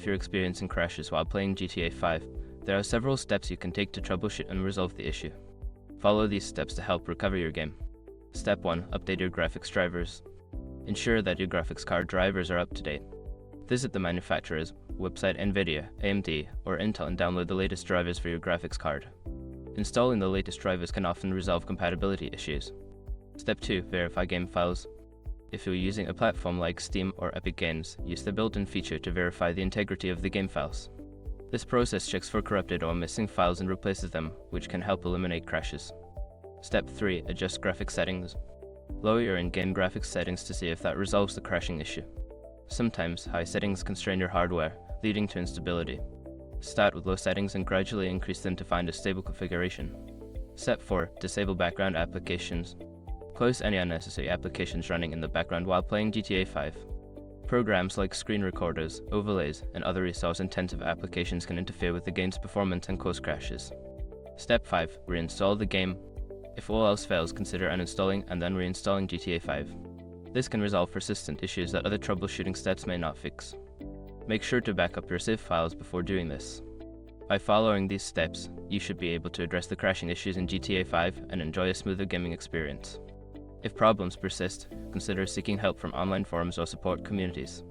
you're experiencing crashes while playing GTA 5, there are several steps you can take to troubleshoot and resolve the issue. Follow these steps to help recover your game. Step 1. Update your graphics drivers. Ensure that your graphics card drivers are up to date. Visit the manufacturer's website, NVIDIA, AMD, or Intel, and download the latest drivers for your graphics card. Installing the latest drivers can often resolve compatibility issues. Step 2. Verify game files. If you're using a platform like Steam or Epic Games, use the built-in feature to verify the integrity of the game files. This process checks for corrupted or missing files and replaces them, which can help eliminate crashes. Step 3. Adjust graphics settings. Lower your in-game graphics settings to see if that resolves the crashing issue. Sometimes, high settings constrain your hardware, leading to instability. Start with low settings and gradually increase them to find a stable configuration. Step 4. Disable background applications. Close any unnecessary applications running in the background while playing GTA 5. Programs like screen recorders, overlays, and other resource-intensive applications can interfere with the game's performance and cause crashes. Step 5. Reinstall the game. If all else fails, consider uninstalling and then reinstalling GTA 5. This can resolve persistent issues that other troubleshooting steps may not fix. Make sure to back up your save files before doing this. By following these steps, you should be able to address the crashing issues in GTA 5 and enjoy a smoother gaming experience. If problems persist, consider seeking help from online forums or support communities.